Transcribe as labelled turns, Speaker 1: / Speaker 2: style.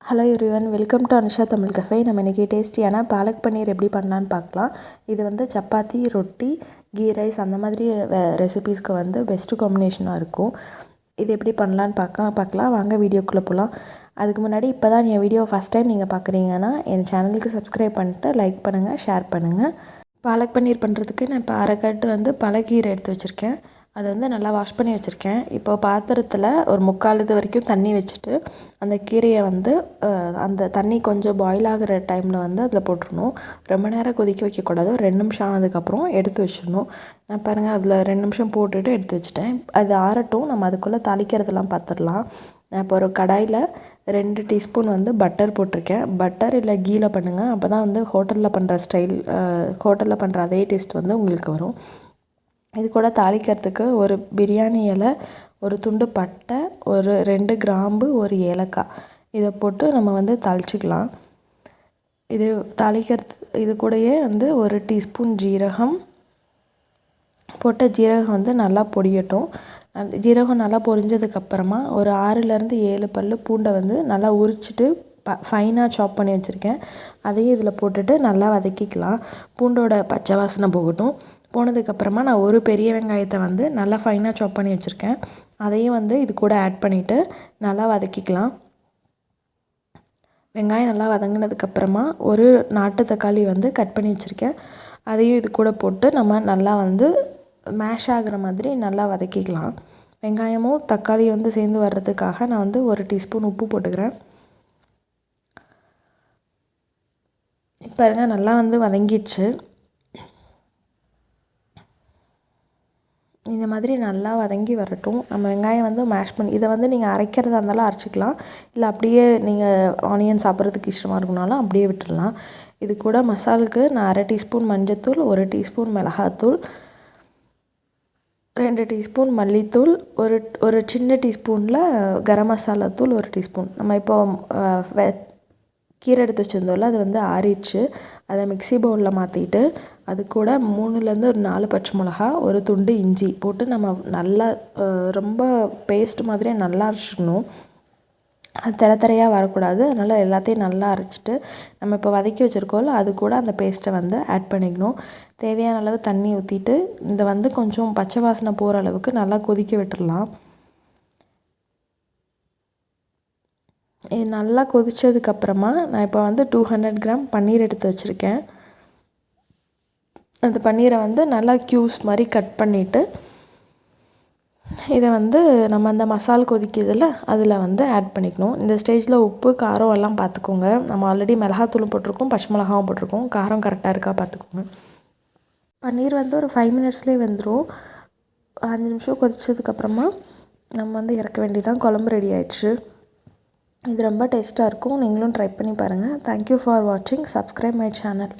Speaker 1: Hello everyone, welcome to Anusha Tamil cafe. நம்ம இன்றைக்கி டேஸ்டியான பாலக் பன்னீர் எப்படி பண்ணலான்னு பார்க்கலாம். இது வந்து சப்பாத்தி, ரொட்டி, கீ ரைஸ் அந்த மாதிரி ரெசிபீஸ்க்கு வந்து பெஸ்ட்டு காம்பினேஷனாக இருக்கும். இது எப்படி பண்ணலான்னு பார்க்கலாம். வாங்க வீடியோக்குள்ளே போகலாம். அதுக்கு முன்னாடி இப்போ தான் என் வீடியோ ஃபஸ்ட் டைம் நீங்கள் பார்க்குறீங்கன்னா என் சேனலுக்கு சப்ஸ்கிரைப் பண்ணிட்டு லைக் பண்ணுங்கள், ஷேர் பண்ணுங்கள். பாலக் பன்னீர் பண்ணுறதுக்கு நான் இப்போ அரைக்கட்டு வந்து பழக்கீரை எடுத்து வச்சுருக்கேன். அதை வந்து நல்லா வாஷ் பண்ணி வச்சுருக்கேன். இப்போ பாத்திரத்தில் ஒரு 3/4 இது வரைக்கும் தண்ணி வச்சுட்டு அந்த கீரையை வந்து அந்த தண்ணி கொஞ்சம் பாயில் ஆகிற டைமில் வந்து அதில் போட்டுடணும். ரொம்ப நேரம் கொதிக்க வைக்கக்கூடாது. 2 நிமிஷம் ஆனதுக்கப்புறம் எடுத்து வச்சிடணும். நான் பாருங்கள், அதில் 2 நிமிஷம் போட்டுட்டு எடுத்து வச்சுட்டேன். அது ஆறட்டும், நம்ம அதுக்குள்ளே தாளிக்கிறதெல்லாம் பார்த்துடலாம். நான் இப்போ ஒரு கடாயில் 2 டீஸ்பூன் வந்து பட்டர் போட்டிருக்கேன். பட்டர் இல்லை கீயில் பண்ணுங்கள். அப்போ தான் வந்து ஹோட்டலில் பண்ணுற அதே டேஸ்ட் வந்து உங்களுக்கு வரும். இது கூட தாளிக்கிறதுக்கு ஒரு பிரியாணி இலை, ஒரு துண்டு பட்டை, ஒரு 2 கிராம்பு, ஒரு ஏலக்காய் இதை போட்டு நம்ம வந்து தாளிச்சிக்கலாம். இது இது கூடயே வந்து ஒரு டீஸ்பூன் ஜீரகம் போட்ட ஜீரகம் வந்து நல்லா பொடியட்டும். ஜீரகம் நல்லா பொரிஞ்சதுக்கப்புறமா ஒரு 6லேருந்து 7 பல் பூண்டை வந்து நல்லா உரிச்சிட்டு ஃபைனாக சாப் பண்ணி வச்சுருக்கேன். அதையும் இதில் போட்டுட்டு நல்லா வதக்கிக்கலாம். பூண்டோட பச்சை வாசனை போகட்டும். போனதுக்கப்புறமா நான் ஒரு பெரிய வெங்காயத்தை வந்து நல்லா ஃபைனாக சாப் பண்ணி வச்சுருக்கேன். அதையும் வந்து இது கூட ஆட் பண்ணிவிட்டு நல்லா வதக்கிக்கலாம். வெங்காயம் நல்லா வதங்கினதுக்கப்புறமா ஒரு நாட்டு தக்காளி வந்து கட் பண்ணி வச்சுருக்கேன். அதையும் இது கூட போட்டு நம்ம நல்லா வந்து மேஷ் ஆகிற மாதிரி நல்லா வதக்கிக்கலாம். வெங்காயமும் தக்காளியும் வந்து சேர்ந்து வர்றதுக்காக நான் வந்து ஒரு டீஸ்பூன் உப்பு போட்டுக்கிறேன். பாருங்க, நல்லா வந்து வதங்கிடுச்சு. இந்த மாதிரி நல்லா வதங்கி வரட்டும். நம்ம வெங்காயம் வந்து மேஷ் பண்ணி இதை வந்து நீங்கள் அரைக்கிறதா இருந்தாலும் அரைச்சிக்கலாம். இல்லை அப்படியே நீங்கள் ஆனியன் சாப்பிட்றதுக்கு இஷ்டமாக இருக்குனாலும் அப்படியே விட்டுடலாம். இது கூட மசாலுக்கு நான் 1/2 டீஸ்பூன் மஞ்சத்தூள், 1 டீஸ்பூன் மிளகாத்தூள், 2 டீஸ்பூன் மல்லித்தூள், ஒரு சின்ன டீஸ்பூனில் கரம் மசாலா தூள் 1 டீஸ்பூன். நம்ம இப்போ கீரை எடுத்து வச்சுருந்தோம்ல, அது வந்து ஆறிடுச்சு. அதை மிக்ஸி பவுலில் மாற்றிட்டு அது கூட 3லேருந்து ஒரு 4 பச்சை மிளகா, ஒரு துண்டு இஞ்சி போட்டு நம்ம நல்லா ரொம்ப பேஸ்ட் மாதிரியே நல்லா அரைச்சிக்கணும். அது தரையாக வரக்கூடாது. அதனால் எல்லாத்தையும் நல்லா அரைச்சிட்டு நம்ம இப்போ வதக்கி வச்சுருக்கோம்ல, அது கூட அந்த பேஸ்ட்டை வந்து ஆட் பண்ணிக்கணும். தேவையான அளவு தண்ணி ஊற்றிட்டு இதை வந்து கொஞ்சம் பச்சை வாசனை போகிற அளவுக்கு நல்லா கொதிக்க விட்டுடலாம். இது நல்லா கொதித்ததுக்கப்புறமா நான் இப்போ வந்து 200 கிராம் பன்னீர் எடுத்து வச்சுருக்கேன். அந்த பன்னீரை வந்து நல்லா க்யூப்ஸ் மாதிரி கட் பண்ணிவிட்டு இதை வந்து நம்ம அந்த மசால் கொதிக்குதில்ல, அதில் வந்து ஆட் பண்ணிக்கணும். இந்த ஸ்டேஜில் உப்பு, காரம் எல்லாம் பார்த்துக்கோங்க. நம்ம ஆல்ரெடி மிளகாத்தூளும் போட்டிருக்கோம், பச்சை மிளகாவும் போட்டிருக்கோம். காரம் கரெக்டாக இருக்கா பார்த்துக்கோங்க. பன்னீர் வந்து ஒரு 5 மினிட்ஸ்லேயே வெந்துடும். 5 நிமிஷம் கொதித்ததுக்கப்புறமா நம்ம வந்து இறக்க வேண்டியதான். குழம்பு ரெடி ஆயிடுச்சு. இது ரொம்ப டேஸ்ட்டாக இருக்கும். நீங்களும் ட்ரை பண்ணி பாருங்கள். தேங்க்யூ ஃபார் வாட்சிங். Subscribe my channel.